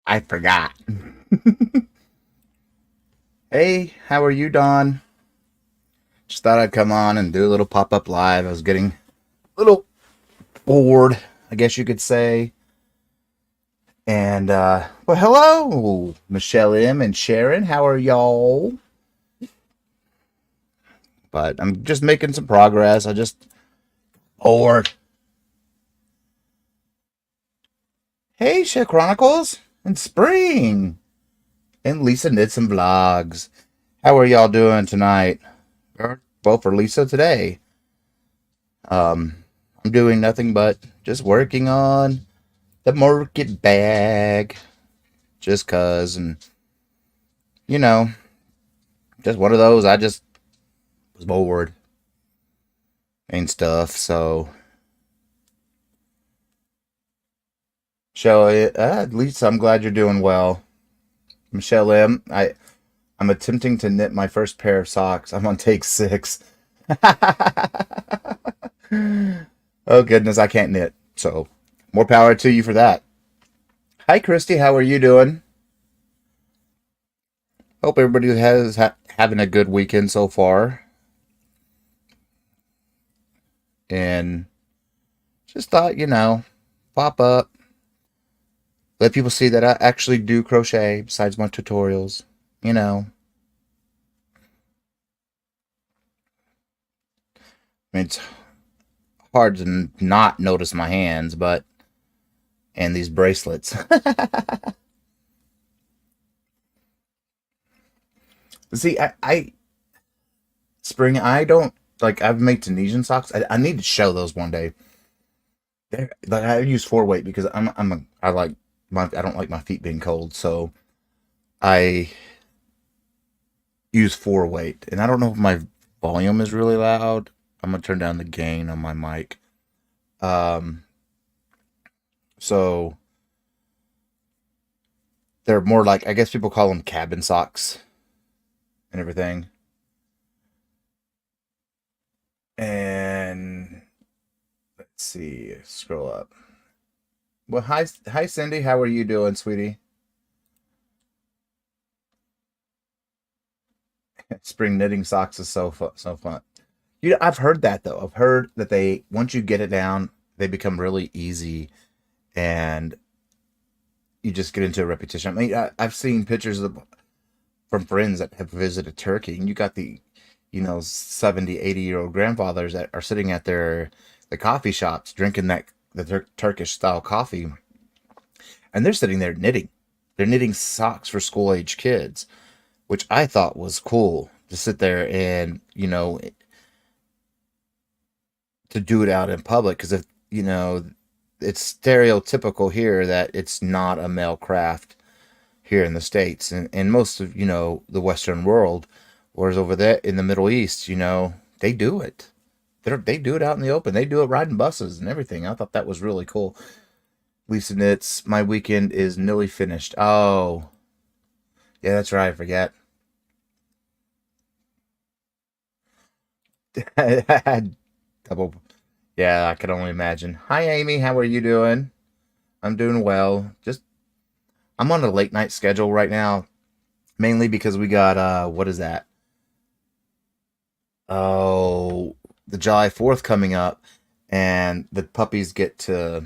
I forgot. Hey, how are you, Don? Just thought I'd come on and do a little pop-up live. I was getting a little bored, I guess you could say. And well, hello, Michelle M and Sharon. How are y'all? But I'm just making some progress. I just bored. Hey, Shit Chronicles and Spring and Lisa Knits and Vlogs. How are y'all doing tonight? Well, for Lisa today. I'm doing nothing but just working on the market bag. Just cause, and you know, just one of those. I just was bored and stuff. So, Shelley, at least I'm glad you're doing well. Michelle M, I'm attempting to knit my first pair of socks. I'm on take 6. Oh goodness, I can't knit. So, more power to you for that. Hi, Christy. How are you doing? Hope everybody having a good weekend so far. And just thought, pop up, let people see that I actually do crochet besides my tutorials. You know, I mean, it's hard to not notice my hands, but and these bracelets. See, I Spring. I don't like. I've made Tunisian socks. I need to show those one day. Like I use 4 weight because I like I don't like my feet being cold, so I use 4 weight. And I don't know if my volume is really loud. I'm gonna turn down the gain on my mic. Um, so they're more like, I guess people call them cabin socks and everything. And let's see, scroll up. Well, hi, Cindy. How are you doing, sweetie? Spring knitting socks is so fun. I've heard that though. I've heard that they once you get it down, they become really easy, and you just get into a repetition. I mean, I've seen pictures from friends that have visited Turkey, and you got the 70, 80-year-old grandfathers that are sitting at the coffee shops drinking the Turkish style coffee, and they're sitting there knitting. They're knitting socks for school age kids, which I thought was cool to sit there and to do it out in public, because if it's stereotypical here that it's not a male craft here in the States and most of the Western world, whereas over there in the Middle East, they do it. They do it out in the open. They do it riding buses and everything. I thought that was really cool. Lisa Knits, my weekend is nearly finished. Oh, yeah, that's right. I forget. Double. Yeah, I can only imagine. Hi, Amy. How are you doing? I'm doing well. I'm on a late night schedule right now, mainly because we got what is that? Oh, the July 4th coming up, and the puppies they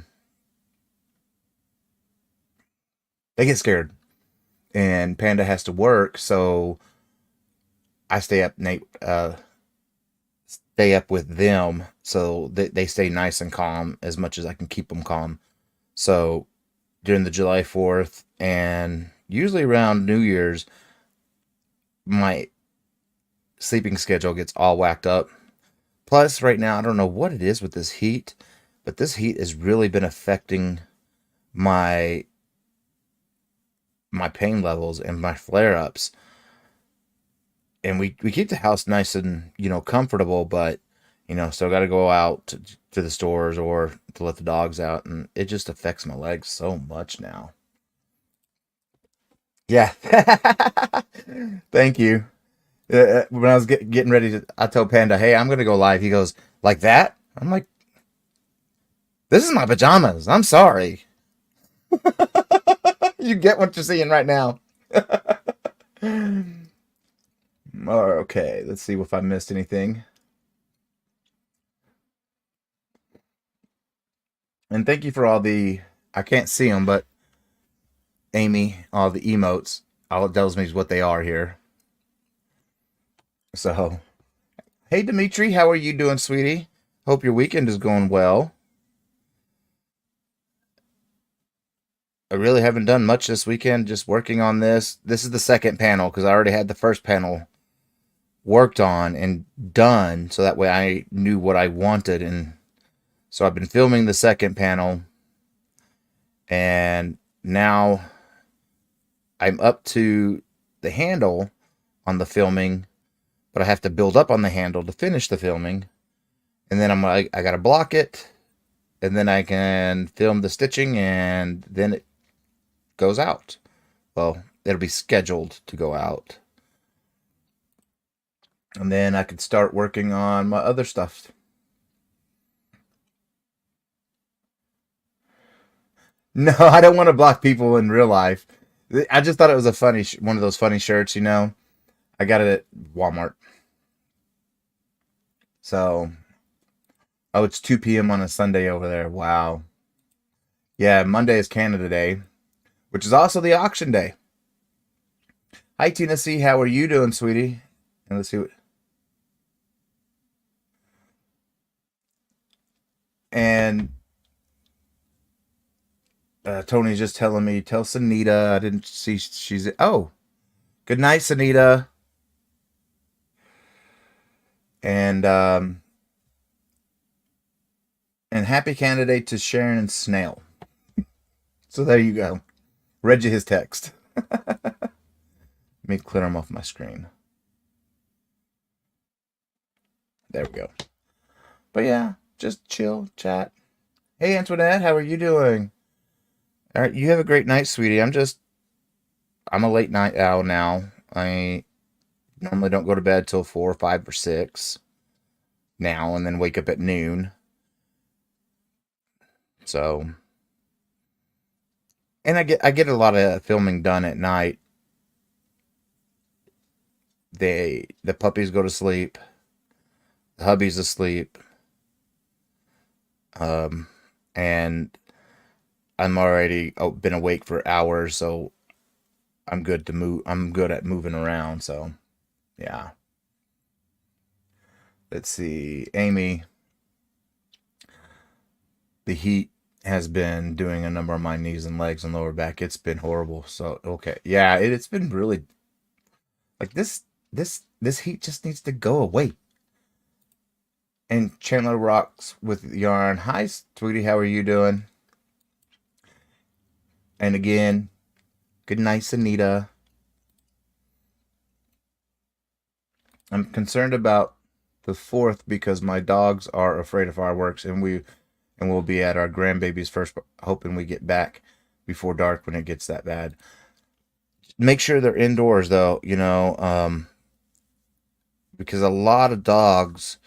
get scared, and Panda has to work, so I stay up with them, so they stay nice and calm as much as I can keep them calm. So during the July 4th and usually around New Year's, my sleeping schedule gets all whacked up. Plus, right now, I don't know what it is with this heat, but this heat has really been affecting my my pain levels and my flare ups. And we keep the house nice and comfortable, but still got to go out to the stores or to let the dogs out, and it just affects my legs so much now. Yeah. Thank you. When I was getting ready to, I told Panda, "Hey, I'm gonna go live." He goes, "Like that?" I'm like, "This is my pajamas. I'm sorry." You get what you're seeing right now. Okay, let's see if I missed anything. And thank you for all the, I can't see them, but Amy, all the emotes, all it tells me is what they are here. So, hey Dimitri, how are you doing, sweetie? Hope your weekend is going well. I really haven't done much this weekend, just working on this. This is the second panel because I already had the first panel worked on and done, so that way I knew what I wanted. And so I've been filming the second panel, and now I'm up to the handle on the filming, but I have to build up on the handle to finish the filming. And then I gotta block it, and then I can film the stitching, and then it goes out. Well, it'll be scheduled to go out. And then I could start working on my other stuff. No, I don't want to block people in real life. I just thought it was a funny, one of those funny shirts, you know. I got it at Walmart. So, oh, it's 2 p.m. on a Sunday over there. Wow. Yeah, Monday is Canada Day, which is also the auction day. Hi, Tina C. How are you doing, sweetie? And let's see what. And Tony's just telling me, tell Sanita. I didn't see she's. Oh, good night, Sanita. And and happy candidate to Sharon and Snail. So there you go. Read you his text. Let me clear him off my screen. There we go. But yeah, just chill, chat. Hey Antoinette, how are you doing? All right, you have a great night, sweetie. I'm a late night owl now. I normally don't go to bed till 4 or 5 or 6 now, and then wake up at noon. So, and I get a lot of filming done at night. The puppies go to sleep. The hubby's asleep. Um, and I'm already been awake for hours, so I'm good to move. I'm good at moving around. So, yeah. Let's see, Amy. The heat has been doing a number on my knees and legs and lower back. It's been horrible. So, okay, yeah, it's been really like this heat just needs to go away. And Chandler rocks with yarn. Hi, sweetie, how are you doing? And again, good night, Anita. I'm concerned about the 4th because my dogs are afraid of fireworks, and we'll be at our grandbaby's first, hoping we get back before dark when it gets that bad. Make sure they're indoors though, you know, because a lot of dogs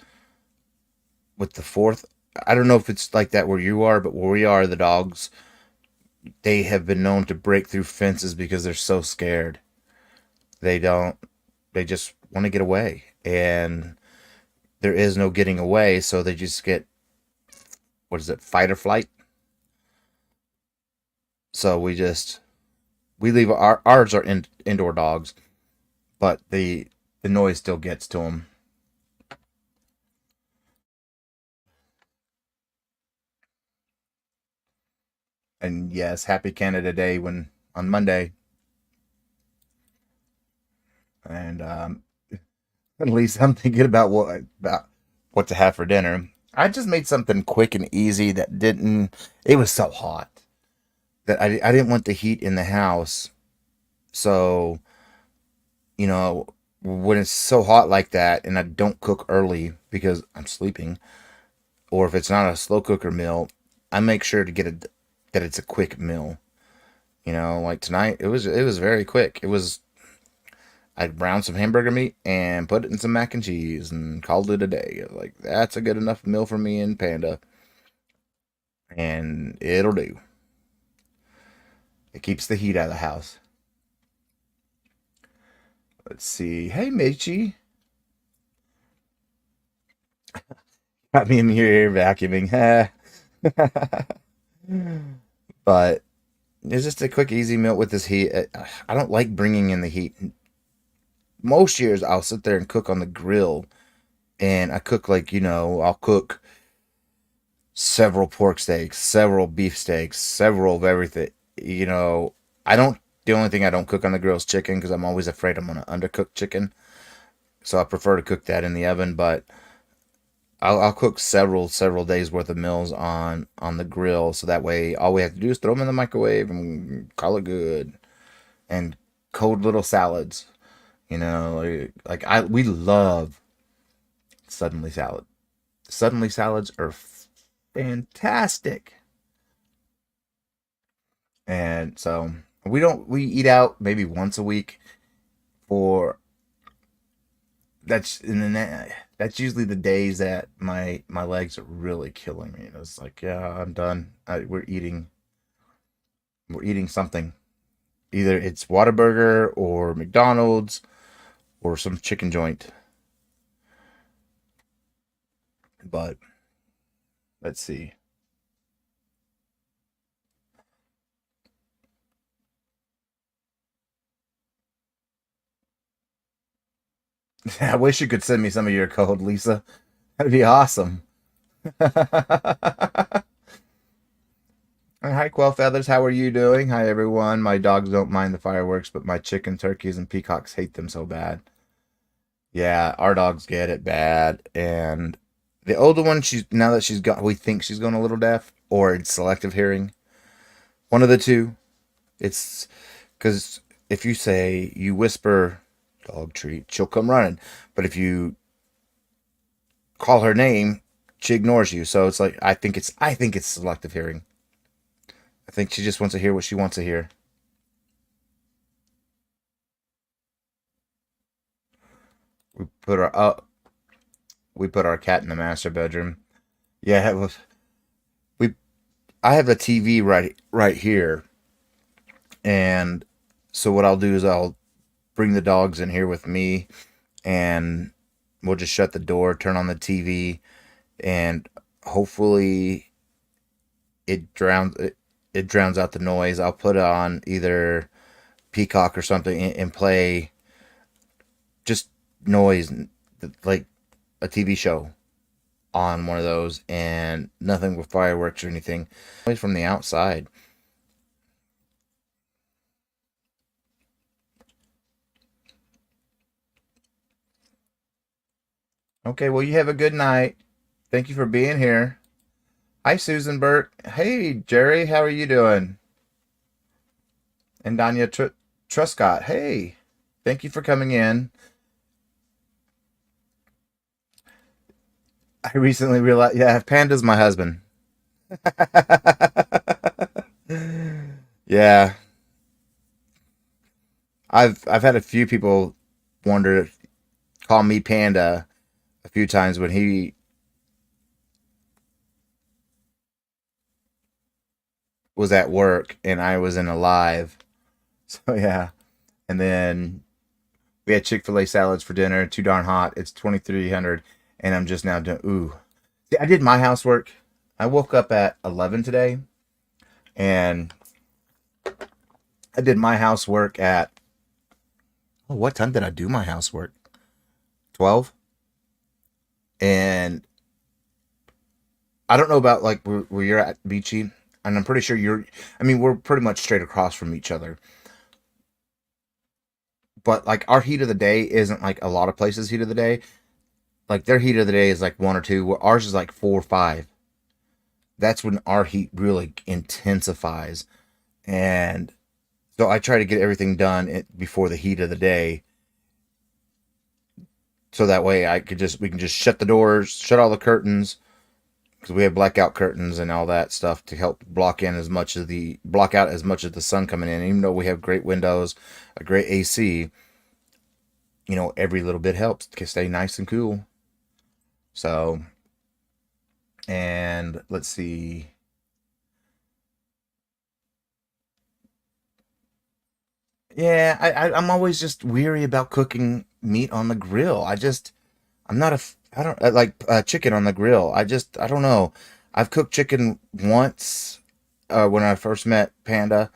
with the 4th, I don't know if it's like that where you are, but where we are, the dogs, they have been known to break through fences because they're so scared. They don't, they just want to get away, and there is no getting away, so they just get, what is it, fight or flight. So we leave ours are indoor dogs, but the noise still gets to them. And yes, happy Canada Day when on Monday. And at least I'm thinking about what to have for dinner. I just made something quick and easy that didn't. It was so hot that I didn't want the heat in the house. So you know, when it's so hot like that, and I don't cook early because I'm sleeping, or if it's not a slow cooker meal, I make sure to get it that it's a quick meal. You know, like tonight, it was very quick. It was I browned some hamburger meat and put it in some mac and cheese and called it a day. Like that's a good enough meal for me and Panda, and it'll do. It keeps the heat out of the house. Let's see. Hey, Michi. Got me in here vacuuming. But it's just a quick, easy meal with this heat. I don't like bringing in the heat. Most years, I'll sit there and cook on the grill. And I cook like, I'll cook several pork steaks, several beef steaks, several of everything. I don't, the only thing I don't cook on the grill is chicken because I'm always afraid I'm going to undercook chicken. So I prefer to cook that in the oven, but I'll cook several days worth of meals on the grill. So that way, all we have to do is throw them in the microwave and call it good. And cold little salads, we love suddenly salad. Suddenly salads are fantastic. And so we eat out maybe once a week for that's usually the days that my legs are really killing me. And it's like, yeah, I'm done. We're eating something. Either it's Whataburger or McDonald's or some chicken joint. But let's see. I wish you could send me some of your code, Lisa. That'd be awesome. Hi, Quell Feathers. How are you doing? Hi, everyone. My dogs don't mind the fireworks, but my chicken, turkeys, and peacocks hate them so bad. Yeah, our dogs get it bad. And the older one, now that we think she's going a little deaf, or it's selective hearing. One of the two. It's because if you say, you whisper, dog treat, she'll come running. But if you call her name, she ignores you. So it's like I think it's selective hearing. I think she just wants to hear what she wants to hear. We put our we put our cat in the master bedroom. Yeah, we I have a TV right here, and so what I'll do is I'll bring the dogs in here with me, and we'll just shut the door, turn on the TV, and hopefully it drowns out the noise. I'll put on either Peacock or something and play just noise like a TV show on one of those, and nothing with fireworks or anything. Noise from the outside. Okay, well, you have a good night. Thank you for being here. Hi, Susan Burke. Hey, Jerry, how are you doing? And Danya Truscott. Hey, thank you for coming in. I recently realized, yeah, Panda's my husband. Yeah, I've had a few people wonder, call me Panda a few times when he was at work and I was in a live. So yeah, and then we had Chick-fil-A salads for dinner. Too darn hot. It's 2,300, and I'm just now doing. Ooh, see, I did my housework. I woke up at 11 today, and I did my housework at. Oh, what time did I do my housework? 12. And I don't know about like where you're at, Beachy, and I'm pretty sure you're. I mean, we're pretty much straight across from each other. But like our heat of the day isn't like a lot of places' heat of the day. Like their heat of the day is like 1 or 2. Where ours is like 4 or 5. That's when our heat really intensifies. And so I try to get everything done before the heat of the day. So that way we can just shut the doors, shut all the curtains, because we have blackout curtains and all that stuff to help block out as much of the sun coming in. Even though we have great windows, a great AC, every little bit helps to stay nice and cool. So, and let's see. Yeah, I'm always just weary about cooking meat on the grill. I'm not a, I don't like chicken on the grill. I don't know. I've cooked chicken once when I first met Panda,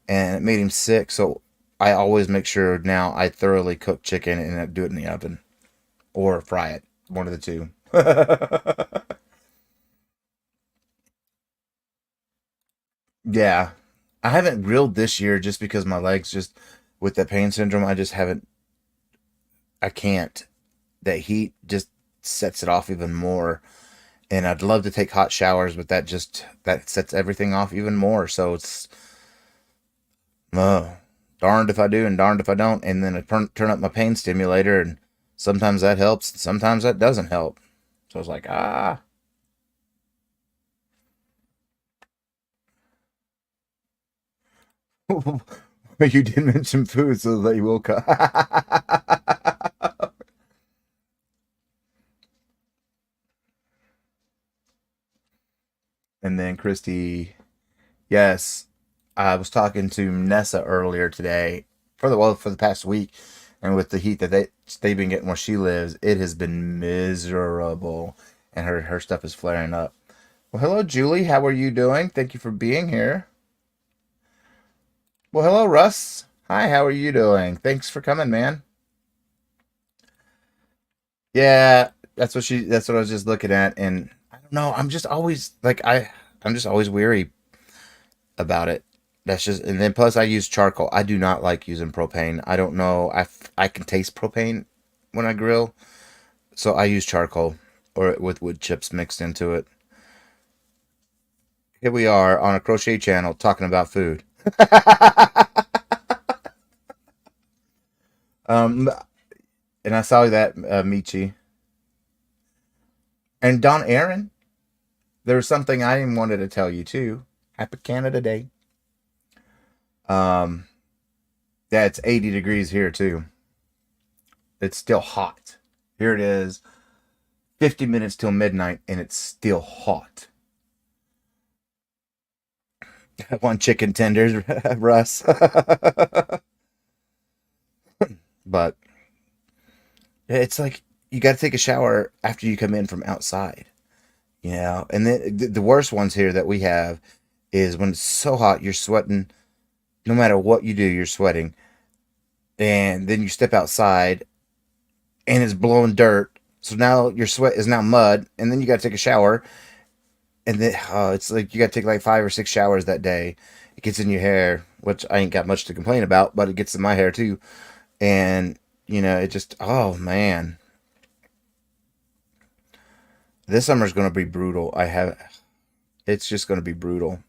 and it made him sick. So I always make sure now I thoroughly cook chicken and I do it in the oven or fry it, one of the two. Yeah, I haven't grilled this year just because my legs just with the pain syndrome. I just haven't. I can't. That heat just sets it off even more. And I'd love to take hot showers, but that sets everything off even more. So it's uh, darned if I do and darned if I don't. And then I turn up my pain stimulator, and sometimes that helps, and sometimes that doesn't help. So I was like, ah, you did mention food, so that you will cut. And then Christy, yes, I was talking to Nessa earlier today for the past week, and with the heat that they've been getting where she lives, it has been miserable, and her stuff is flaring up. Well, hello, Julie. How are you doing? Thank you for being here. Well, hello, Russ. Hi, how are you doing? Thanks for coming, man. Yeah, that's what I was just looking at, and I don't know. I'm just always I'm just always weary about it. That's just, and then plus I use charcoal. I do not like using propane. I don't know. I can taste propane when I grill, so I use charcoal or with wood chips mixed into it. Here we are on a crochet channel talking about food. um, and I saw that Michi and Don Aaron. There's something I wanted to tell you too. Happy Canada Day. Um, yeah, it's 80 degrees here too. It's still hot. Here it is, 50 minutes till midnight, and it's still hot. I want chicken tenders, Russ. But it's like you got to take a shower after you come in from outside, you know. And then the worst ones here that we have is when it's so hot, you're sweating. No matter what you do, you're sweating, and then you step outside, and it's blowing dirt. So now your sweat is now mud, and then you got to take a shower, and then it's like you got to take like 5 or 6 showers that day. It gets in your hair, which I ain't got much to complain about, but it gets in my hair too. And it just, oh man, this summer's gonna be brutal. It's just gonna be brutal.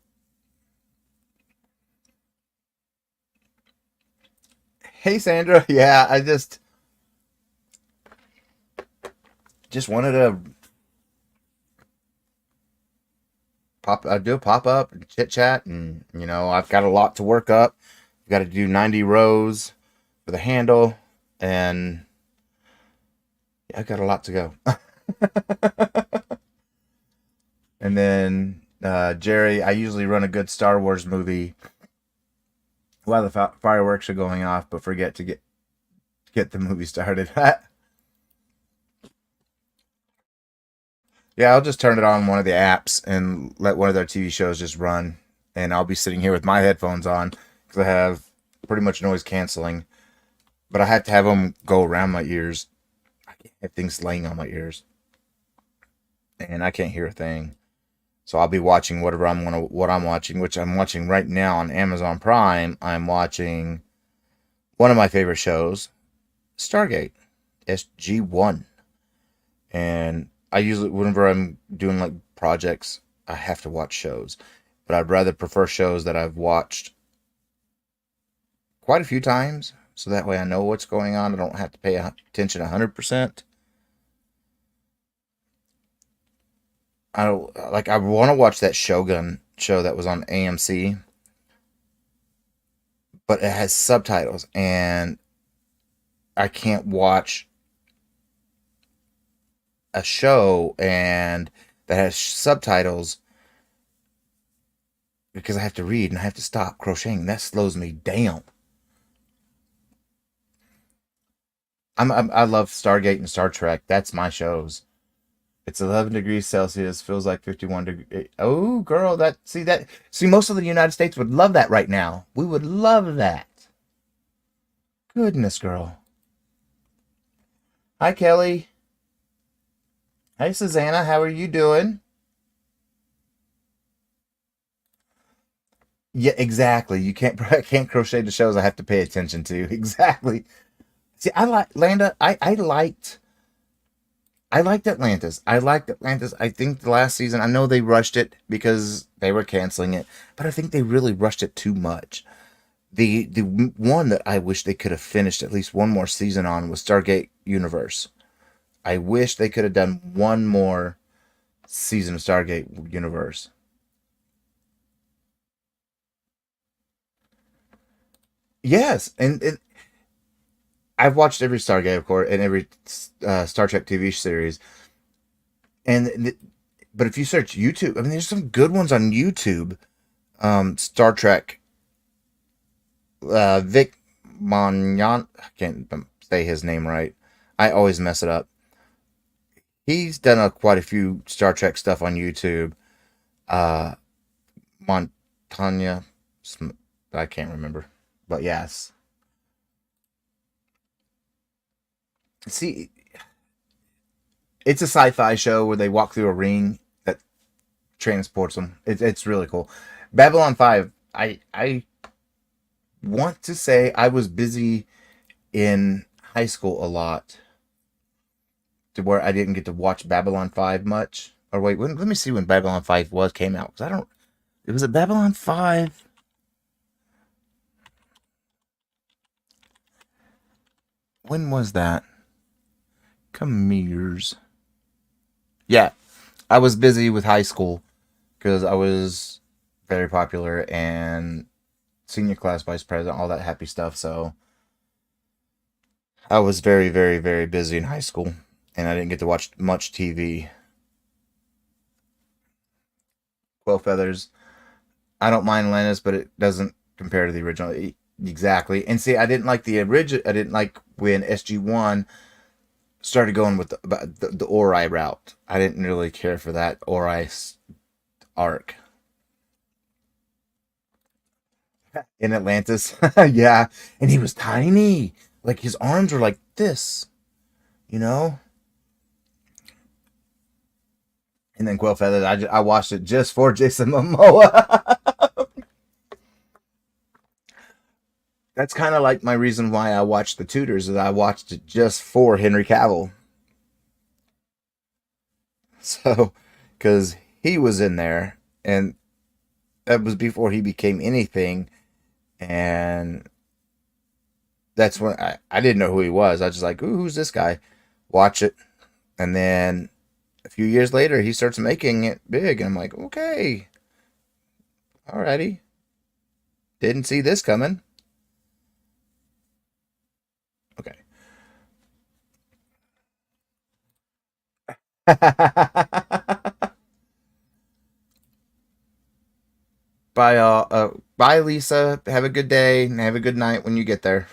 Hey Sandra, yeah, I just wanted to I do a pop up and chit chat, and I've got a lot to work up. I've got to do 90 rows for the handle, and yeah, I've got a lot to go. And then Jerry, I usually run a good Star Wars movie while the fireworks are going off, but forget to get the movie started. Yeah, I'll just turn it on one of the apps and let one of their TV shows just run, and I'll be sitting here with my headphones on because I have pretty much noise canceling, but I have to have them go around my ears. I can't have things laying on my ears, and I can't hear a thing. So I'll be watching what I'm watching, which I'm watching right now on Amazon Prime. I'm watching one of my favorite shows, Stargate, SG1. And I usually, whenever I'm doing like projects, I have to watch shows. But I'd rather prefer shows that I've watched quite a few times, so that way I know what's going on. I don't have to pay attention 100%. I don't like. I want to watch that Shogun show that was on AMC, but it has subtitles, and I can't watch a show and that has subtitles because I have to read and I have to stop crocheting. That slows me down. I love Stargate and Star Trek. That's my shows. It's 11 degrees Celsius, feels like 51 degrees. Oh, girl, see, most of the United States would love that right now. We would love that. Goodness, girl. Hi, Kelly. Hey, Susanna, how are you doing? Yeah, exactly. You can't I can't crochet the shows I have to pay attention to. Exactly. See, I like Landa. I liked Atlantis. I liked Atlantis. I think the last season, I know they rushed it because they were canceling it, but I think they really rushed it too much. The one that I wish they could have finished at least one more season on was Stargate Universe. I wish they could have done one more season of Stargate Universe. Yes, and I've watched every Stargate, of course, and every Star Trek TV series. And but if you search YouTube, I mean, there's some good ones on YouTube. Star Trek, Vic Monyan, I can't say his name right. I always mess it up. He's done quite a few Star Trek stuff on YouTube. Uh, Montanya, I can't remember, but yes. See, it's a sci-fi show where they walk through a ring that transports them. It's really cool. Babylon 5. I want to say I was busy in high school a lot to where I didn't get to watch Babylon 5 much. Or wait, let me see when Babylon 5 came out, because I don't. It was at Babylon 5. When was that? Come years. Yeah, I was busy with high school because I was very popular and senior class vice president, all that happy stuff. So I was very, very, very busy in high school, and I didn't get to watch much TV. 12 Feathers. I don't mind Lennis, but it doesn't compare to the original. Exactly. And see, I didn't like the original. I didn't like when SG1 started going with the Ori route. I didn't really care for that Ori arc in Atlantis. Yeah, and he was tiny. Like his arms were like this, you know. And then Quill Feathers, I watched it just for Jason Momoa. That's kind of like my reason why I watched The Tudors, is I watched it just for Henry Cavill. So, because he was in there, and that was before he became anything, and that's when I didn't know who he was. I was just like, ooh, who's this guy? Watch it, and then a few years later, he starts making it big, and I'm like, okay, alrighty, didn't see this coming. Okay. Bye, Lisa. Have a good day and have a good night when you get there.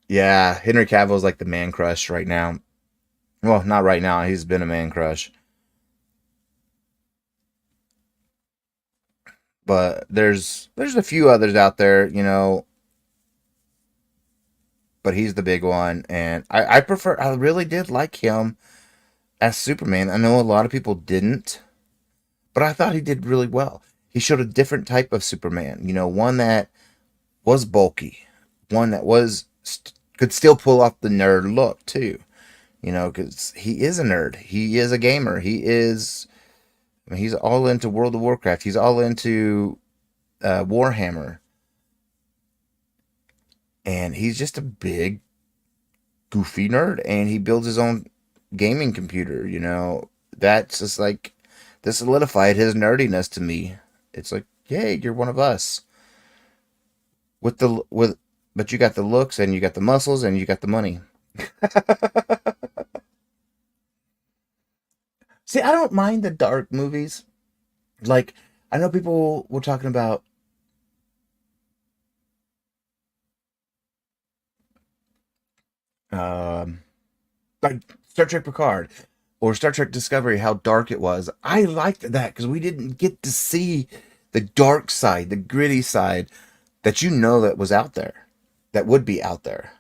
Yeah, Henry Cavill's like the man crush right now. Well, not right now. He's been a man crush, but there's a few others out there, but he's the big one, and I prefer. I really did like him as Superman. I know a lot of people didn't, but I thought he did really well. He showed a different type of Superman. One that was bulky, one that could still pull off the nerd look too. Because he is a nerd. He is a gamer. I mean, he's all into World of Warcraft. He's all into Warhammer, and he's just a big, goofy nerd. And he builds his own gaming computer. That's just like this solidified his nerdiness to me. It's like, yay, you're one of us. But you got the looks, and you got the muscles, and you got the money. See, I don't mind the dark movies. Like, I know people were talking about. Um, like Star Trek Picard or Star Trek Discovery, how dark it was. I liked that because we didn't get to see the dark side, the gritty side that that was out there, that would be out there.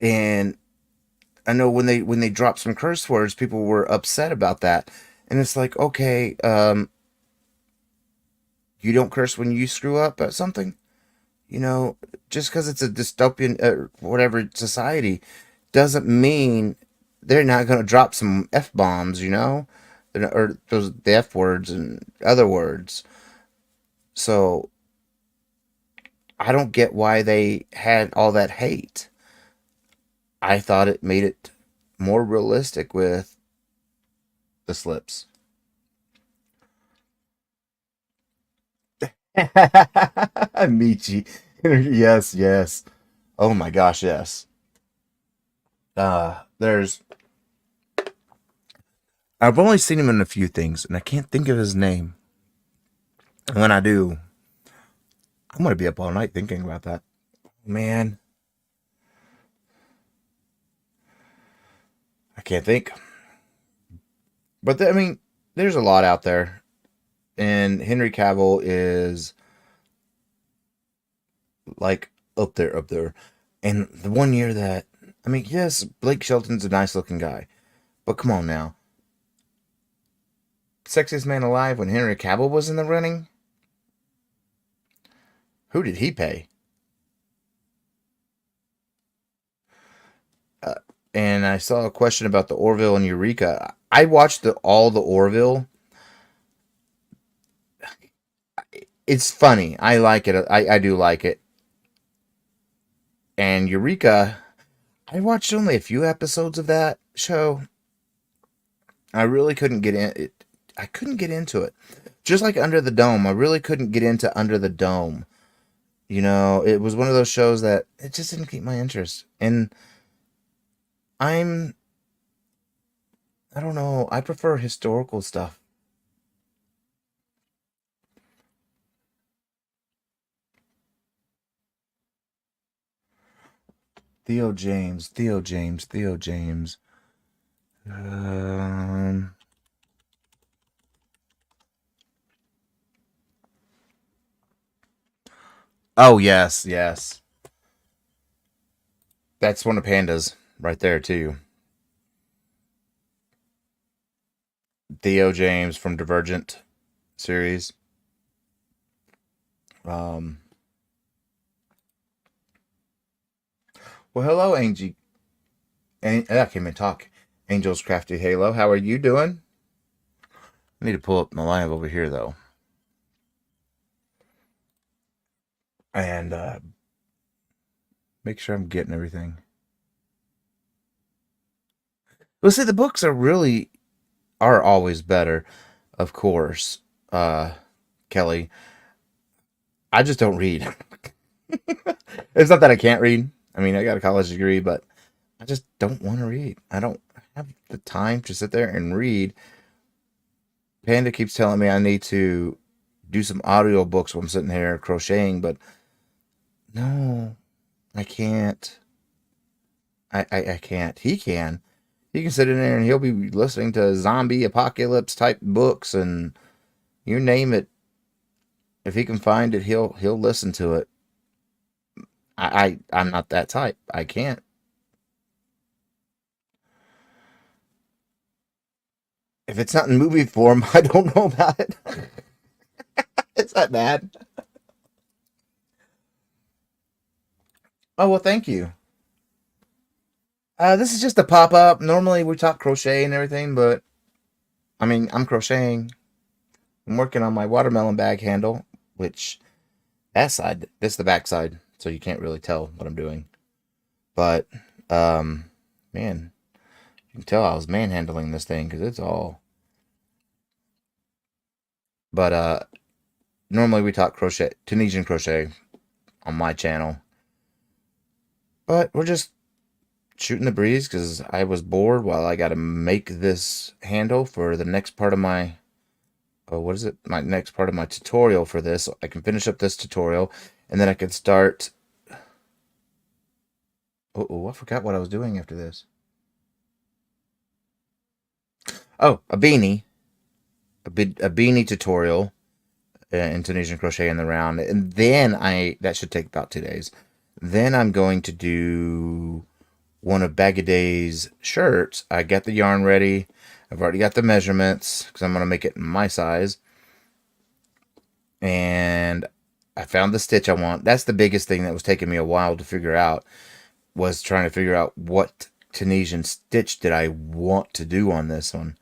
And I know when they dropped some curse words, people were upset about that. And it's like, okay, you don't curse when you screw up at something, you know, just because it's a dystopian, whatever society, doesn't mean they're not going to drop some f bombs, or those the f words and other words. So I don't get why they had all that hate. I thought it made it more realistic with the slips. Michi. Yes, yes. Oh my gosh, yes. There's I've only seen him in a few things, and I can't think of his name. And when I do, I'm gonna be up all night thinking about that. Man, I can't think. But I mean, there's a lot out there, and Henry Cavill is like up there. And the one year that I mean, yes, Blake Shelton's a nice looking guy, but come on now, sexiest man alive when Henry Cavill was in the running. Who did he pay? Uh, and I saw a question about the Orville and Eureka. I watched all the Orville. It's funny. I like it. I do like it. And Eureka, I watched only a few episodes of that show. I really couldn't get in it. I couldn't get into it. Just like Under the Dome, I really couldn't get into Under the Dome. It was one of those shows that it just didn't keep my interest. And I'm I don't know, I prefer historical stuff. Theo James, Theo James, Theo James. Um Oh yes, yes. That's one of Panda's right there too. Theo James from Divergent series. Um well, hello Angie. I can't even talk. Angel's Crafty Halo. How are you doing? I need to pull up my live over here though. And make sure I'm getting everything. Well, see, the books are always better, of course. Kelly, I just don't read. It's not that I can't read. I mean, I got a college degree, but I just don't want to read. I don't have the time to sit there and read. Panda keeps telling me I need to do some audio books while I'm sitting here crocheting, but no, I can't. I can't. He can. He can sit in there and he'll be listening to zombie apocalypse type books and you name it. If he can find it, he'll listen to it. I'm not that type. I can't. If it's not in movie form, I don't know about it. It's not bad. Oh well, thank you. This is just a pop up. Normally we talk crochet and everything, but I mean I'm crocheting. I'm working on my watermelon bag handle, which that side, this is the back side, so you can't really tell what I'm doing. But um, man, you can tell I was manhandling this thing because it's all. But normally we talk crochet, Tunisian crochet on my channel. But we're just shooting the breeze because I was bored while I got to make this handle for the next part of my. Oh, what is it? My next part of my tutorial for this. I can finish up this tutorial, and then I can start Oh, I forgot what I was doing after this. Oh, a beanie. A beanie tutorial in Tunisian crochet in the round. And then that should take about 2 days. Then I'm going to do one of Bag a Day's shirts. I got the yarn ready. I've already got the measurements because I'm going to make it my size. And I found the stitch I want. That's the biggest thing that was taking me a while to figure out, was trying to figure out what Tunisian stitch did I want to do on this one,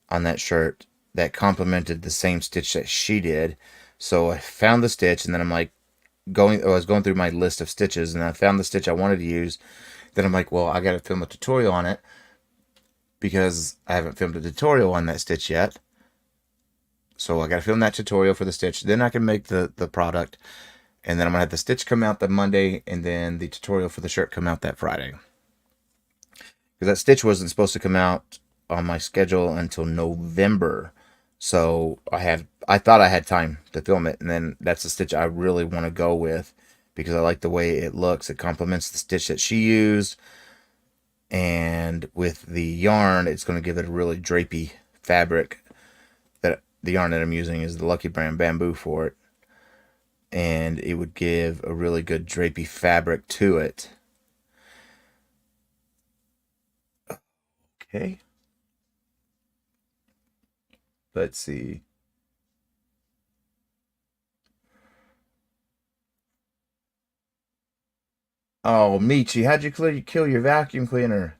on that shirt, that complemented the same stitch that she did. So I found the stitch, and then I'm like I was going through my list of stitches, and I found the stitch I wanted to use. Then I'm like, well, I got to film a tutorial on it because I haven't filmed a tutorial on that stitch yet. So I got to film that tutorial for the stitch. Then I can make the product, and then I'm gonna have the stitch come out the Monday, and then the tutorial for the shirt come out that Friday. Because that stitch wasn't supposed to come out on my schedule until November, so I thought I had time to film it, and then that's the stitch I really want to go with because I like the way it looks. It complements the stitch that she used, and with the yarn, it's going to give it a really drapey fabric. That the yarn that I'm using is the Lucky Brand bamboo for it, and it would give a really good drapey fabric to it. Okay, let's see. Oh, Michi, how'd you kill your vacuum cleaner?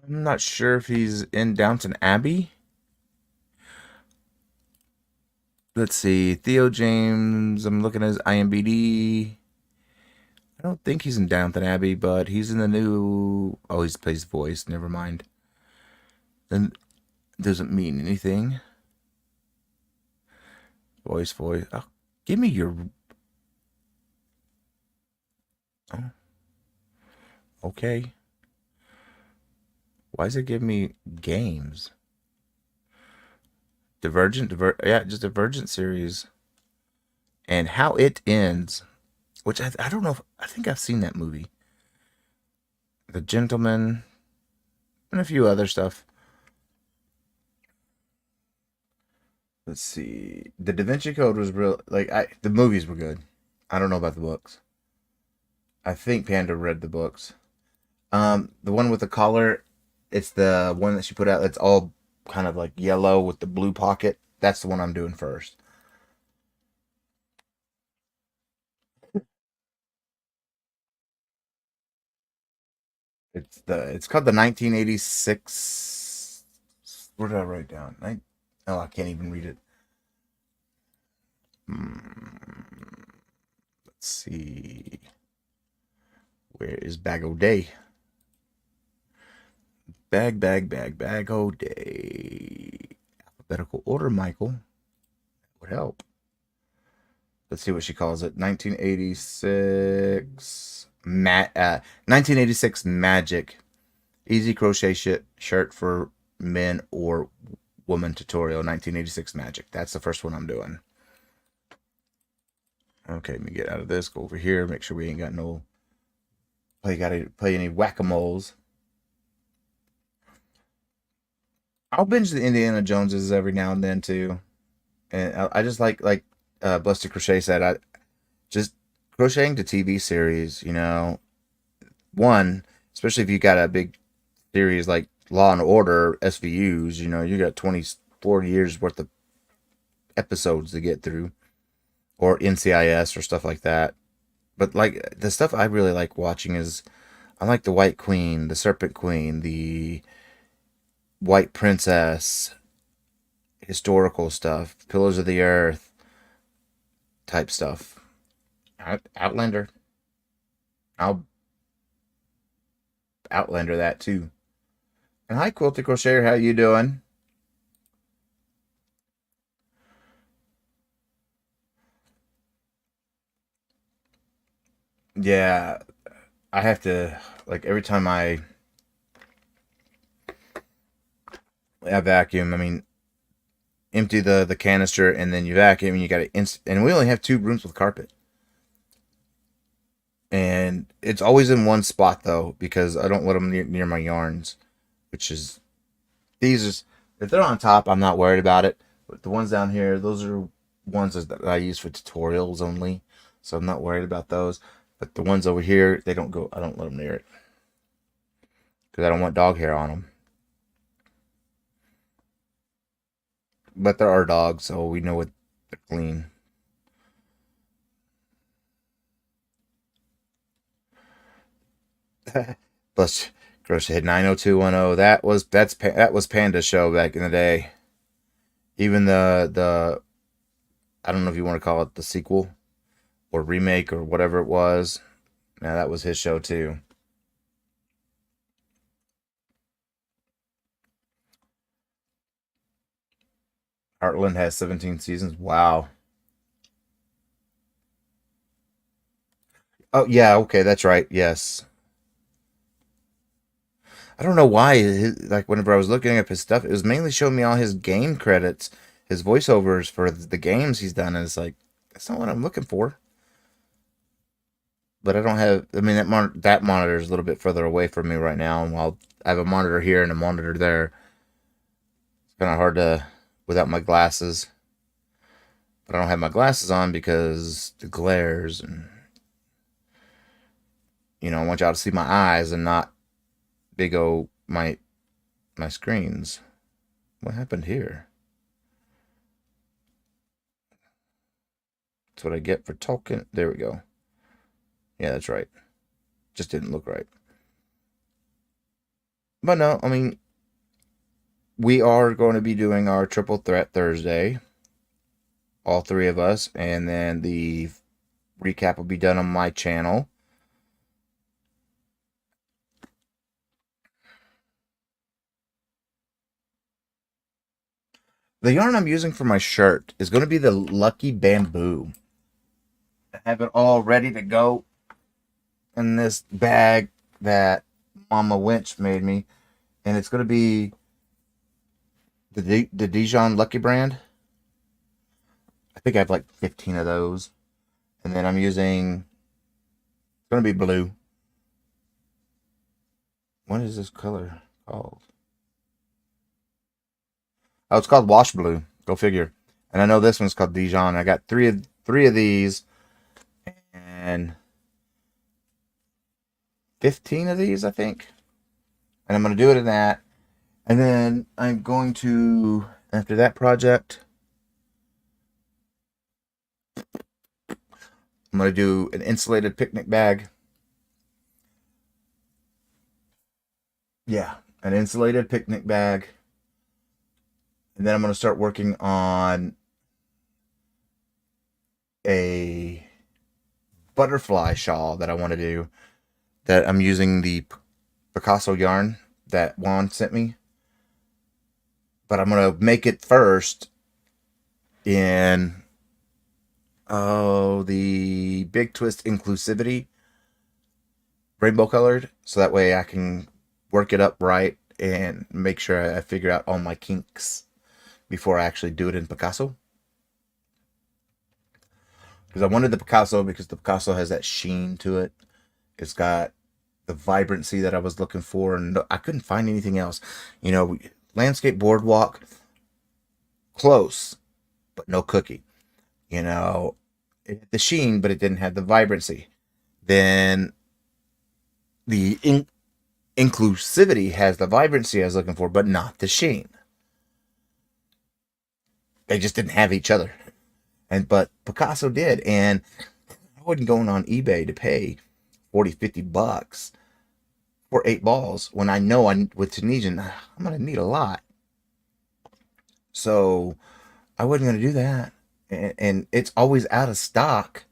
I'm not sure if he's in Downton Abbey. Let's see. Theo James. I'm looking at his IMBD. I don't think he's in Downton Abbey, but he's in the new. Oh, he plays voice. Never mind. Then doesn't mean anything. Voice. Oh, give me your. Oh, okay. Why does it give me games? Yeah, just Divergent series. And how it ends, which I don't know if I think I've seen that movie. The Gentleman and a few other stuff. Let's see. The Da Vinci Code was real. The movies were good. I don't know about the books. I think Panda read the books. The one with the collar, it's the one that she put out. It's all kind of like yellow with the blue pocket. That's the one I'm doing first. It's called the 1986. What did I write down? Oh, I can't even read it. Let's see. Where is Bag O' Day? Bag O' Day. Alphabetical order, Michael. That would help. Let's see what she calls it. 1986 Magic. Easy crochet shirt for men or woman tutorial. 1986 Magic. That's the first one I'm doing. Okay, let me get out of this. Go over here. Make sure we ain't got no. Play any whack-a-moles. I'll binge the Indiana Joneses every now and then too, and I just like Blessed Crochet said. I just crocheting to TV series. One, especially if you got a big series like Law and Order SVUs. You got 20, 40 years worth of episodes to get through, or NCIS or stuff like that. But like the stuff I really like watching is I like the White Queen, the Serpent Queen, the White Princess, historical stuff, Pillars of the Earth type stuff. Outlander. I'll Outlander that too. And hi, Quilty Crocheter, how you doing? Yeah, I have to, like, every time I I vacuum. I mean, empty the canister and then you vacuum and you got to and we only have 2 rooms with carpet. And it's always in one spot though because I don't let them near my yarns, which is these is if they're on top, I'm not worried about it. But the ones down here, those are ones that I use for tutorials only, so I'm not worried about those. But the ones over here, they don't go. I don't let them near it because I don't want dog hair on them. But there are dogs, so we know what they're clean. Plus, Crochet 90210. That was Panda's show back in the day. Even the I don't know if you want to call it the sequel or remake or whatever it was. Now that was his show too. Heartland has 17 seasons. Wow. Oh yeah, okay, that's right. Yes. I don't know why. Like whenever I was looking up his stuff, it was mainly showing me all his game credits, his voiceovers for the games he's done, and it's like that's not what I'm looking for. But I don't have. I mean, that monitor is a little bit further away from me right now, and while I have a monitor here and a monitor there, it's kind of hard to without my glasses. But I don't have my glasses on because the glares, and I want y'all to see my eyes and not big o my screens. What happened here? That's what I get for talking. There we go. Yeah, that's right. Just didn't look right. But no, I mean, we are going to be doing our triple threat Thursday, all 3 of us, and then the recap will be done on my channel. The yarn I'm using for my shirt is going to be the Lucky Bamboo. I have it all ready to go in this bag that Mama Winch made me, and it's going to be the Dijon Lucky brand. I think I have like 15 of those, and then I'm using. It's going to be blue. What is this color called? Oh, it's called Wash Blue. Go figure. And I know this one's called Dijon. I got three of these and 15 of these, I think. And I'm going to do it in that. And then I'm going to, after that project, I'm going to do an insulated picnic bag. Yeah, an insulated picnic bag. And then I'm going to start working on a butterfly shawl that I want to do. That I'm using the Picasso yarn that Juan sent me. But I'm going to make it first in the Big Twist Inclusivity rainbow colored, so that way I can work it up right and make sure I figure out all my kinks before I actually do it in Picasso. Because I wanted the Picasso because the Picasso has that sheen to it. It's got the vibrancy that I was looking for, and I couldn't find anything else. Landscape boardwalk, close, but no cookie. It had the sheen, but it didn't have the vibrancy. Then the inclusivity has the vibrancy I was looking for, but not the sheen. They just didn't have each other. But Picasso did, and I wasn't going on eBay to pay 40, 50 bucks for 8 balls when I know with Tunisian I'm gonna need a lot. So I wasn't gonna do that. And it's always out of stock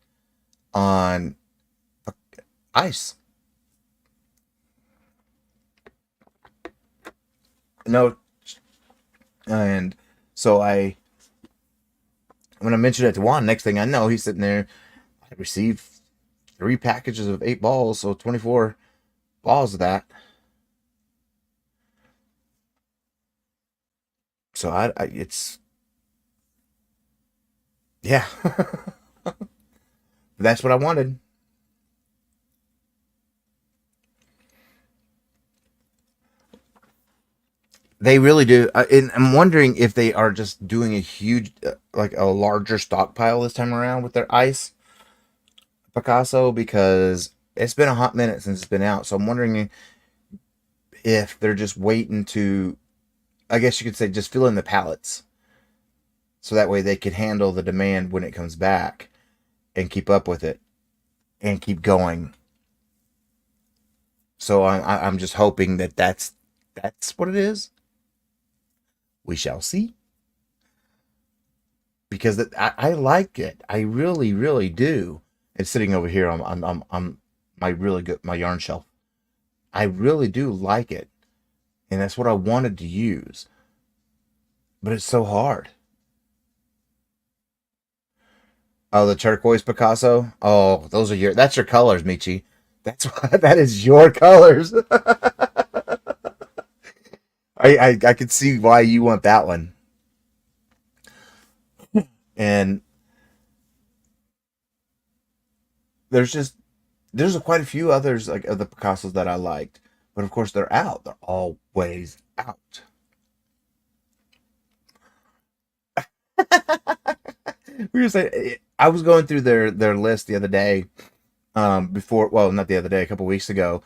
on ice. No, and so when I mentioned it to Juan, next thing I know, he's sitting there. I received 3 packages of 8 balls, so 24 balls of that. So it's yeah, that's what I wanted. They really do. And I'm wondering if they are just doing a huge, like a larger stockpile this time around with their ice Picasso because it's been a hot minute since it's been out. So I'm wondering if they're just waiting to, I guess you could say, just fill in the pallets so that way they could handle the demand when it comes back and keep up with it and keep going. So I'm just hoping that that's what it is. We shall see because I like it. I really really do. It's sitting over here on my really good my yarn shelf. I really do like it, and that's what I wanted to use. But it's so hard. Oh, the turquoise Picasso. Oh, those are your. That's your colors, Michi. That's what. That is your colors. I could see why you want that one. And there's just there's quite a few others like of the Picassos that I liked, but of course they're out. They're always out. We were saying I was going through their list the other day, before well not the other day, a couple weeks ago,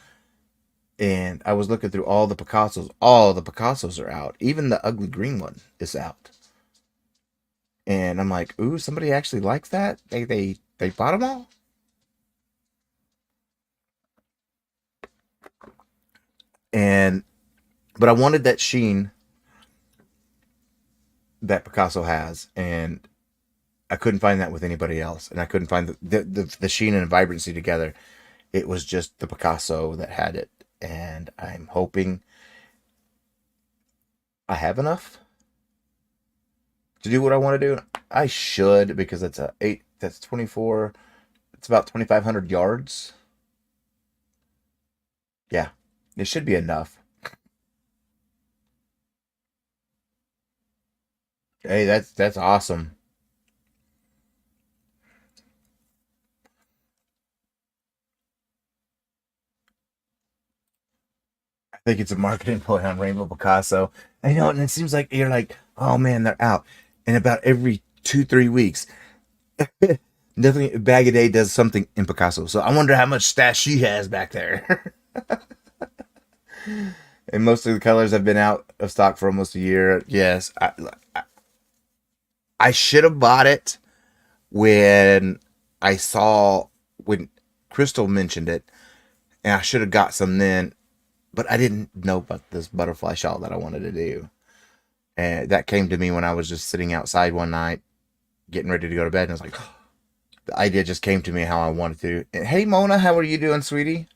and I was looking through all the Picassos. All the Picassos are out. Even the ugly green one is out. And I'm like, ooh, somebody actually likes that. They bought them all. And but I wanted that sheen that Picasso has, and I couldn't find that with anybody else, and I couldn't find the sheen and vibrancy together. It was just the Picasso that had it, and I'm hoping I have enough to do what I want to do. I should because it's a eight. That's 24. It's about 2,500 yards. Yeah, it should be enough. Hey, that's awesome. I think it's a marketing ploy on Rainbow Picasso. I know, and it seems like you're like, oh man, they're out. And about every 2, 3 weeks, definitely Bag a Day does something in Picasso. So I wonder how much stash she has back there. And most of the colors have been out of stock for almost a year. Yes, I should have bought it when I saw when Crystal mentioned it, and I should have got some then. But I didn't know about this butterfly shawl that I wanted to do. And that came to me when I was just sitting outside one night, getting ready to go to bed. And I was like, the idea just came to me how I wanted to. And, hey, Mona, how are you doing, sweetie?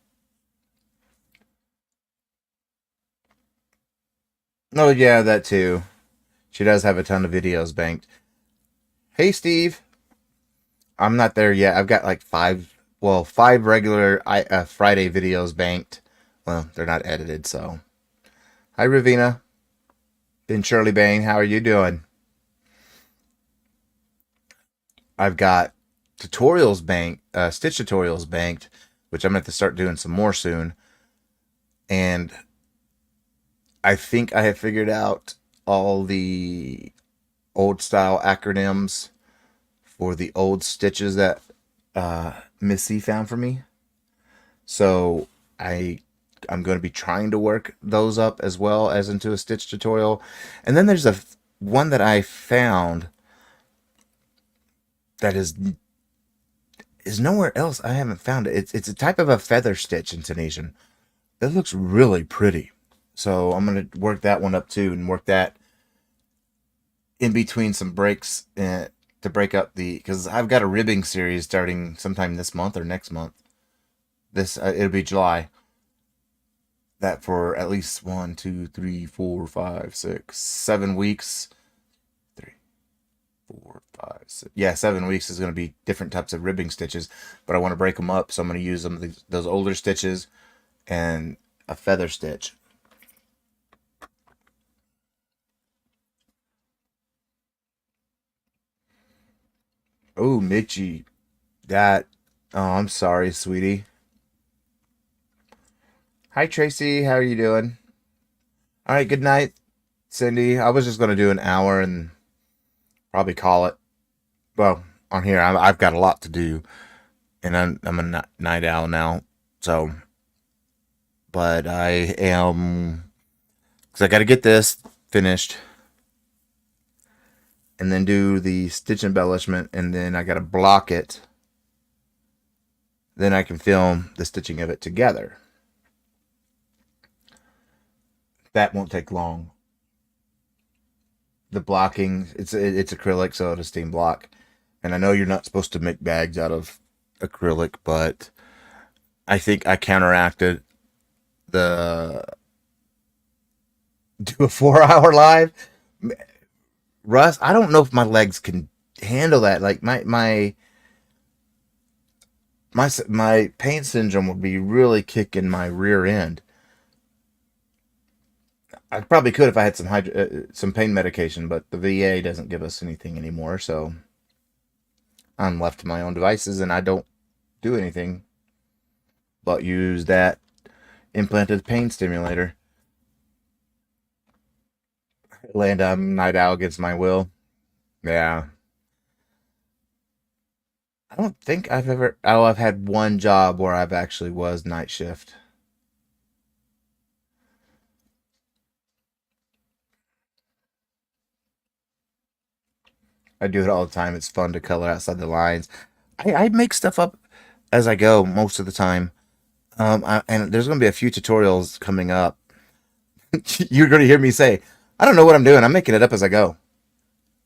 Oh, yeah, that too. She does have a ton of videos banked. Hey, Steve. I'm not there yet. I've got like five regular Friday videos banked. Well, they're not edited, so. Hi, Ravina. And Shirley Bain, how are you doing? I've got tutorials banked, stitch tutorials banked, which I'm going to have to start doing some more soon. And I think I have figured out all the old style acronyms for the old stitches that Miss C found for me. So I I'm going to be trying to work those up as well as into a stitch tutorial. And then there's a one that I found that is nowhere else. I haven't found it. It's a type of a feather stitch in Tunisian. It looks really pretty. So I'm gonna work that one up too, and work that in between some breaks to break up the because I've got a ribbing series starting sometime this month or next month. This it'll be July. That for at least 1, 2, 3, 4, 5, 6, 7 weeks. 3, 4, 5, 6. Yeah, 7 weeks is going to be different types of ribbing stitches, but I want to break them up, so I'm going to use those older stitches and a feather stitch. Oh, Mitchie. That. Oh, I'm sorry, sweetie. Hi, Tracy. How are you doing? All right, good night, Cindy. I was just going to do an hour and probably call it. Well, on here, I've got a lot to do, and I'm a night owl now. So, but I am, because I got to get this finished and then do the stitch embellishment, and then I got to block it. Then I can film the stitching of it together. That won't take long. The blocking, it's acrylic, so it'll steam block. And I know you're not supposed to make bags out of acrylic, but I think I counteracted the do a 4 hour live. Russ, I don't know if my legs can handle that. Like my pain syndrome would be really kicking my rear end. I probably could if I had some pain medication, but the VA doesn't give us anything anymore, so I'm left to my own devices, and I don't do anything but use that implanted pain stimulator. Land on night owl against my will. Yeah, I don't think I've ever. Oh, I've had one job where I've actually was night shift. I do it all the time. It's fun to color outside the lines. I make stuff up as I go most of the time. And there's going to be a few tutorials coming up. You're going to hear me say, I don't know what I'm doing. I'm making it up as I go.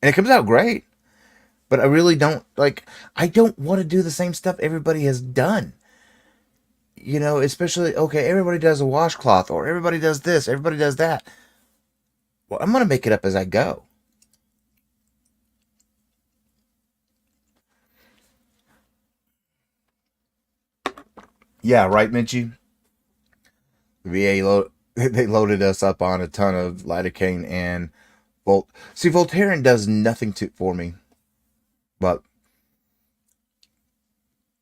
And it comes out great. But I really don't like, I don't want to do the same stuff everybody has done. Especially, okay, everybody does a washcloth or everybody does this, everybody does that. Well, I'm going to make it up as I go. Yeah, right, Minchie? VA they loaded us up on a ton of lidocaine and See, Voltaren does nothing for me, but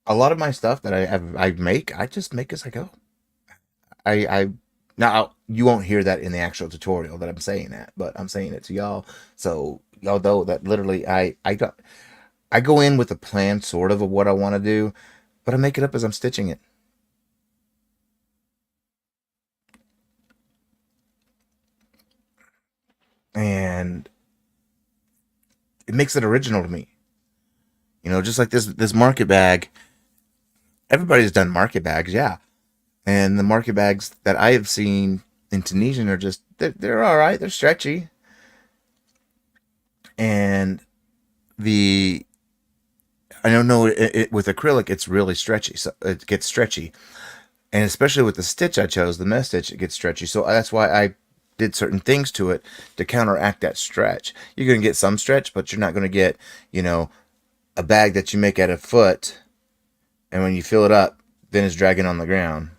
a lot of my stuff that I make, I just make as I go. I now you won't hear that in the actual tutorial that I'm saying that, but I'm saying it to y'all. So y'all know that literally I go in with a plan sort of what I want to do, but I make it up as I'm stitching it, and it makes it original to me. Just like this market bag. Everybody's done market bags, yeah, and the market bags that I have seen in Tunisian are just they're all right. They're stretchy, and the I don't know with acrylic it's really stretchy, so it gets stretchy, and especially with the stitch I chose, the mesh stitch, it gets stretchy. So that's why I did certain things to it to counteract that stretch. You're gonna get some stretch, but you're not gonna get a bag that you make at a foot, and when you fill it up, then it's dragging on the ground.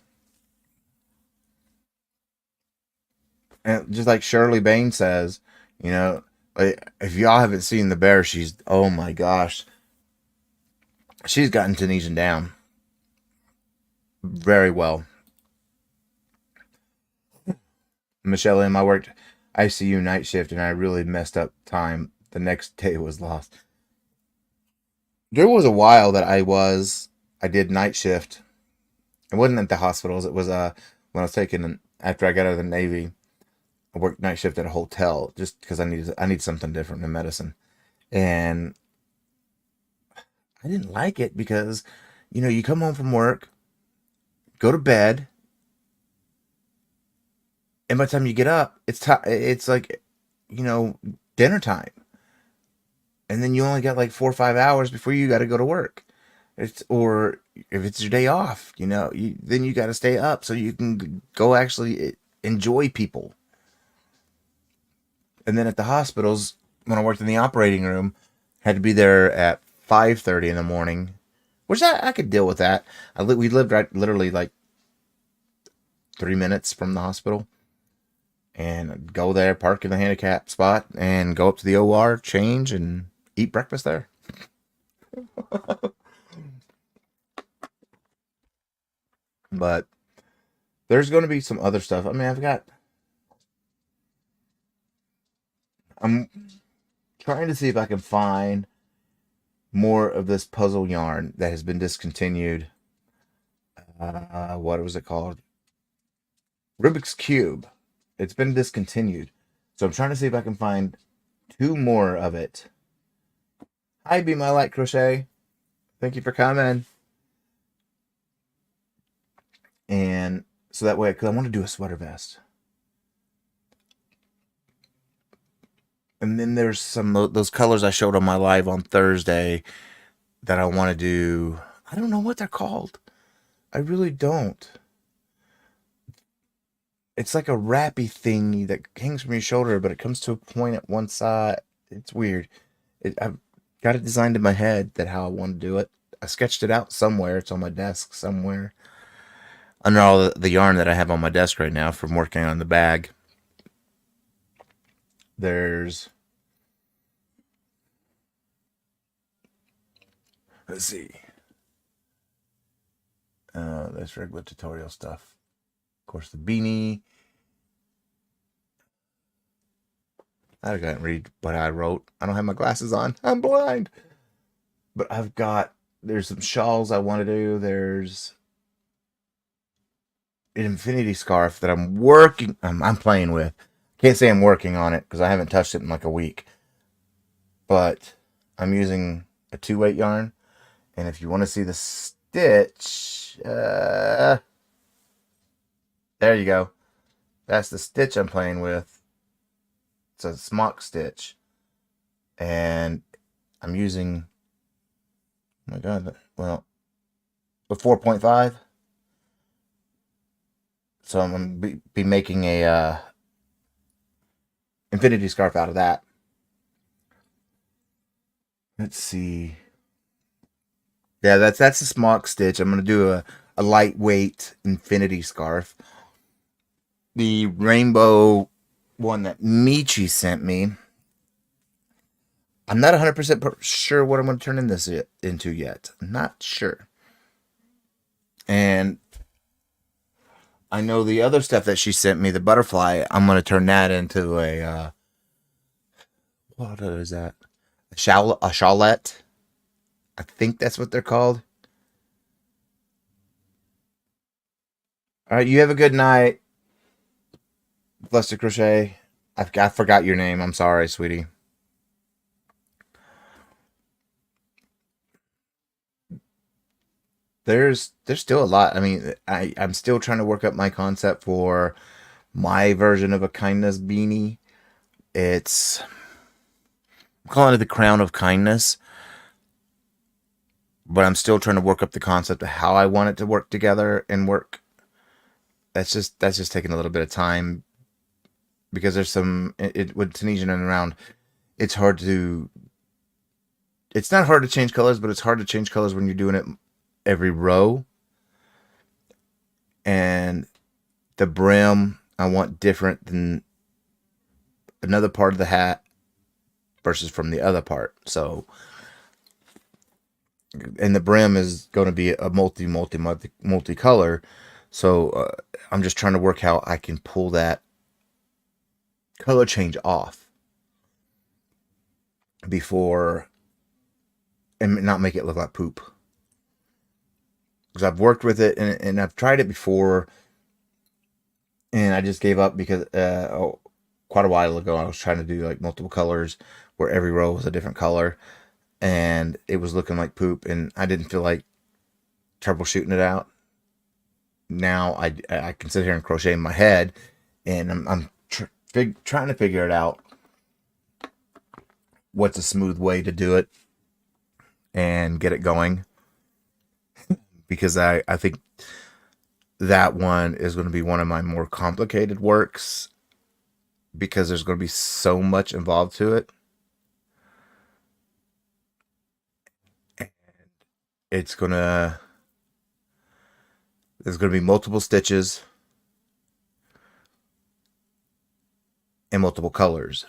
And just like Shirley Bain says, you know, like if y'all haven't seen the bear, she's oh my gosh, she's gotten Tunisian down very well. Michelle M, I worked ICU night shift and I really messed up time. The next day was lost. There was a while that I did night shift. It wasn't at the hospitals. It was when I was taking after I got out of the Navy. I worked night shift at a hotel just because I need something different than medicine. And I didn't like it because you come home from work, go to bed, and by the time you get up, it's like you know dinner time, and then you only got like 4 or 5 hours before you got to go to work. Or if it's your day off, then you got to stay up so you can go actually enjoy people. And then at the hospitals, when I worked in the operating room, had to be there at 5:30 in the morning, which I could deal with that. We lived right literally like 3 minutes from the hospital, and I'd go there, park in the handicap spot, and go up to the OR, change, and eat breakfast there. But there's going to be some other stuff. I mean, I'm trying to see if I can find more of this puzzle yarn that has been discontinued. What was it called? Rubik's Cube. It's been discontinued. So I'm trying to see if I can find two more of it. Hi, Be My Light Crochet. Thank you for coming. And so that way, because I want to do a sweater vest. And then there's some of those colors I showed on my live on Thursday that I want to do. I don't know what they're called. I really don't. It's like a wrappy thingy that hangs from your shoulder, but it comes to a point at one side. It's weird. I've got it designed in my head that how I want to do it. I sketched it out somewhere. It's on my desk somewhere. Under all the yarn that I have on my desk right now from working on the bag. There's, let's see. That's regular tutorial stuff. Of course, the beanie. I can't read what I wrote. I don't have my glasses on. I'm blind. But there's some shawls I want to do. There's an infinity scarf that I'm playing with. Can't say I'm working on it because I haven't touched it in like a week. But I'm using a 2-weight yarn. And if you want to see the stitch, there you go. That's the stitch I'm playing with. It's a smock stitch. And I'm using, oh my God, well, the 4.5. So I'm going to be making a infinity scarf out of that. Let's see. Yeah, that's a smock stitch. I'm going to do a lightweight infinity scarf. The rainbow one that Michi sent me, I'm not 100% sure what I'm going to turn into yet. I'm not sure. And I know the other stuff that she sent me, the butterfly, I'm going to turn that into a, what is that? A shawlette. I think that's what they're called. All right, you have a good night, Blessed Crochet. I forgot your name. I'm sorry, sweetie. There's still a lot. I mean, I'm still trying to work up my concept for my version of a kindness beanie. I'm calling it the crown of kindness, but I'm still trying to work up the concept of how I want it to work together and work. That's just taking a little bit of time because there's with Tunisian and around, it's hard to. It's not hard to change colors, but it's hard to change colors when you're doing it every row. And the brim I want different than another part of the hat versus from the other part. So, and the brim is going to be a multi-color. So I'm just trying to work how I can pull that color change off before and not make it look like poop. Because I've worked with it and I've tried it before and I just gave up because quite a while ago I was trying to do like multiple colors where every row was a different color and it was looking like poop and I didn't feel like troubleshooting it out. Now I can sit here and crochet in my head and I'm trying to figure it out what's a smooth way to do it and get it going, because I think that one is going to be one of my more complicated works because there's going to be so much involved to it. There's going to be multiple stitches and multiple colors.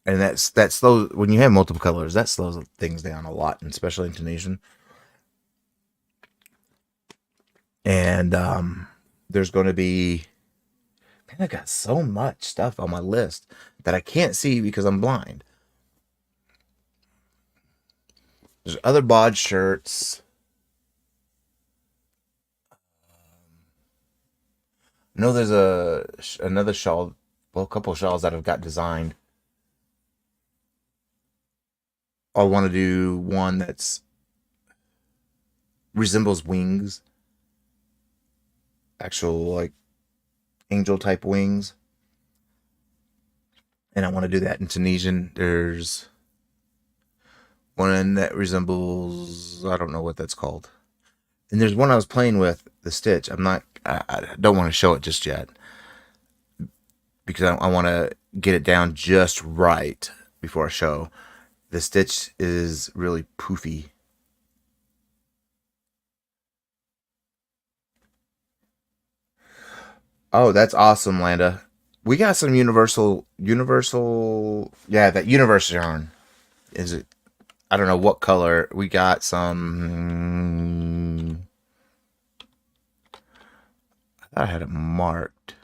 And that slows when you have multiple colors. That slows things down a lot, and especially in Tunisian. And there's going to be, man, I got so much stuff on my list that I can't see because I'm blind. There's other bod shirts. I know there's another shawl, well, a couple of shawls that I've got designed. I want to do one that's resembles wings, actual like angel type wings, and I want to do that in Tunisian. There's one that resembles, I don't know what that's called, and there's one I was playing with the stitch. I don't want to show it just yet because I want to get it down just right before I show. The stitch is really poofy. Oh, that's awesome, Landa. We got some yeah, that universal yarn. Is it? I don't know what color. We got some. I thought I had it marked.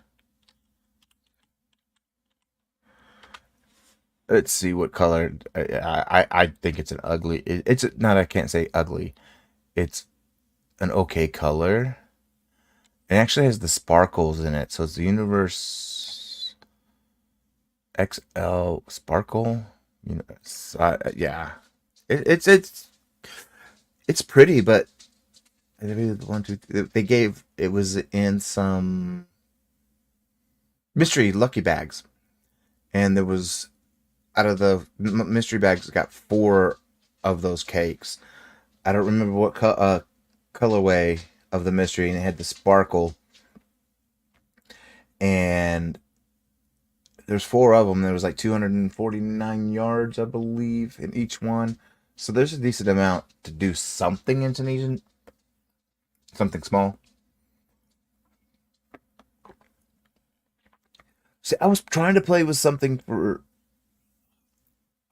Let's see what color. I think it's an ugly. It's not. I can't say ugly. It's an okay color. It actually has the sparkles in it, so it's the Universe XL Sparkle. You know, yeah. It's pretty, but one, two, they gave it was in some mystery lucky bags, and there was out of the mystery bags got four of those cakes. I don't remember what colorway of the mystery, and it had the sparkle, and there's four of them. There was like 249 yards, I believe, in each one. So there's a decent amount to do something in Tunisian, something small. See, I was trying to play with something for.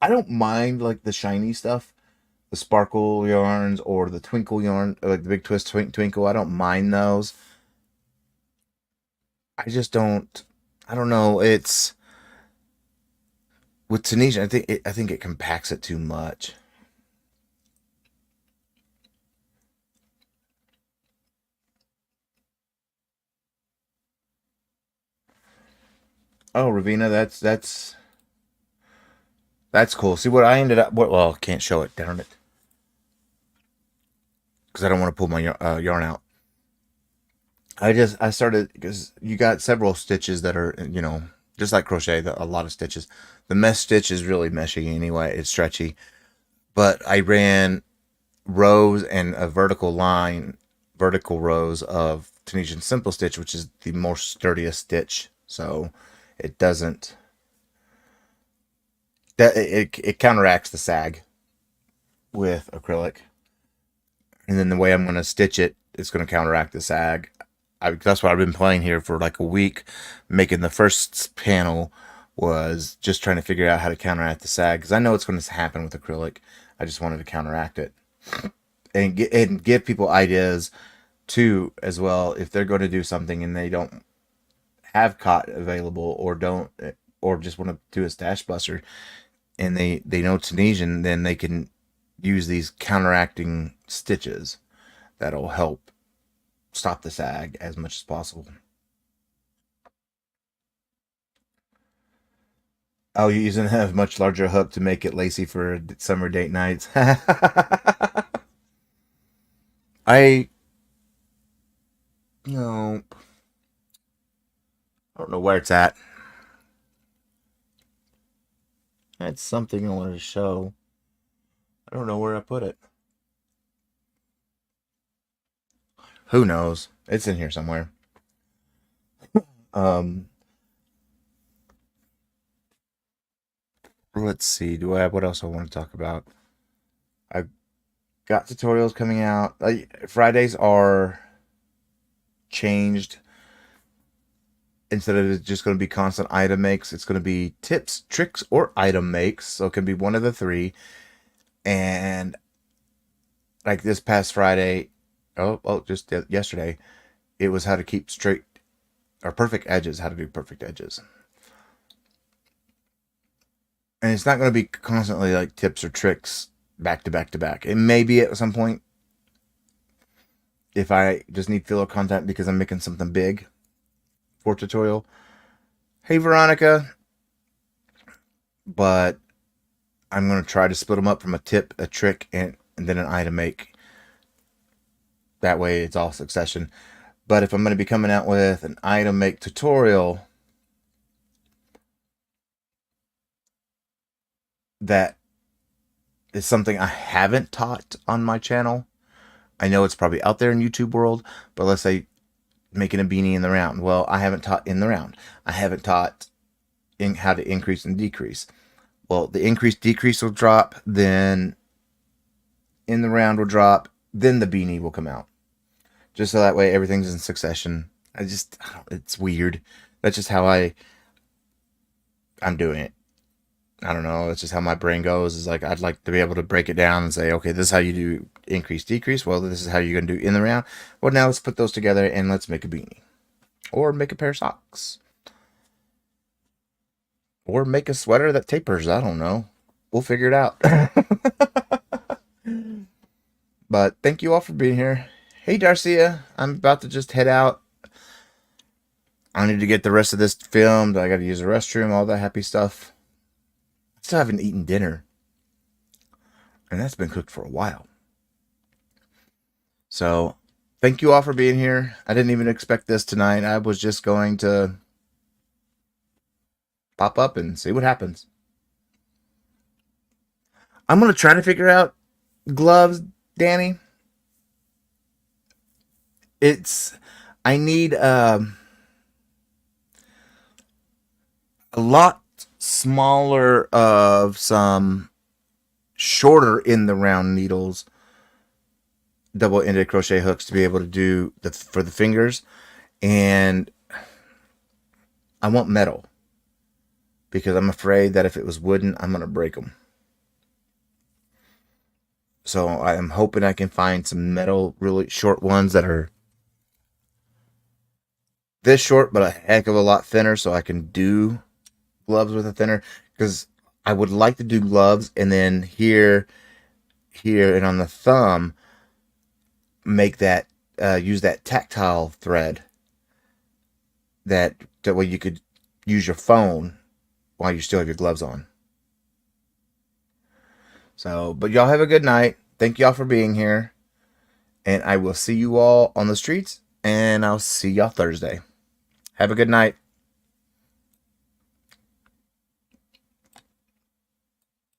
I don't mind like the shiny stuff, the sparkle yarns or the twinkle yarn, like the big twist twinkle. I don't mind those. I just don't. I don't know. It's with Tunisian. I think it compacts it too much. Oh, Ravina, that's cool. See what I ended up. Well, I can't show it. Darn it, because I don't want to pull my yarn out. I started because you got several stitches that are just like crochet. A lot of stitches. The mesh stitch is really meshy anyway. It's stretchy, but I ran rows and a vertical rows of Tunisian simple stitch, which is the most sturdiest stitch. So it doesn't that it counteracts the sag with acrylic, and then the way I'm going to stitch it is going to counteract the sag. That's why I've been playing here for like a week, making the first panel was just trying to figure out how to counteract the sag because I know it's going to happen with acrylic. I just wanted to counteract it and give people ideas too as well if they're going to do something and they don't have cot available or just want to do a stash buster and they know Tunisian, then they can use these counteracting stitches that'll help stop the sag as much as possible. Oh, you're using a much larger hook to make it lacy for summer date nights. I, you know, I don't know where it's at. That's something I wanted to show. I don't know where I put it. Who knows? It's in here somewhere. Um, let's see. Do I have what else I want to talk about? I got tutorials coming out. Fridays are changed. instead of it just going to be constant item makes, it's going to be tips, tricks, or item makes. So it can be one of the three. And like this past Friday, just yesterday, it was how to keep straight or perfect edges, how to do perfect edges. And it's not going to be constantly like tips or tricks back to back to back. It may be at some point if I just need filler content because I'm making something big for tutorial. Hey, Veronica. But I'm going to try to split them up from a tip, a trick, and then an item make. That way it's all succession. But if I'm going to be coming out with an item make tutorial that is something I haven't taught on my channel, I know it's probably out there in YouTube world, but let's say making a beanie in the round. Well, I haven't taught in the round. I haven't taught in how to increase and decrease. Well, the increase decrease will drop, then in the round will drop, then the beanie will come out. Just so that way everything's in succession. It's weird. That's just how I'm doing it. I don't know. It's just how my brain goes. Is like I'd like to be able to break it down and say, okay, this is how you do increase, decrease. Well, this is how you're gonna do in the round. Well, now let's put those together and let's make a beanie, or make a pair of socks, or make a sweater that tapers. I don't know. We'll figure it out. But thank you all for being here. Hey, Darcia, I'm about to just head out. I need to get the rest of this filmed. I got to use the restroom, all that happy stuff. I still haven't eaten dinner. And that's been cooked for a while. So, thank you all for being here. I didn't even expect this tonight. I was just going to pop up and see what happens. I'm going to try to figure out gloves, Danny. I need a lot smaller of some shorter in the round needles, double-ended crochet hooks to be able to do for the fingers. And I want metal because I'm afraid that if it was wooden, I'm going to break them. So I'm hoping I can find some metal, really short ones that are this short, but a heck of a lot thinner, so I can do gloves with a thinner. Because I would like to do gloves, and then here, and on the thumb, make that use that tactile thread. That way you could use your phone while you still have your gloves on. So, but y'all have a good night. Thank y'all for being here. And I will see you all on the streets. And I'll see y'all Thursday. Have a good night.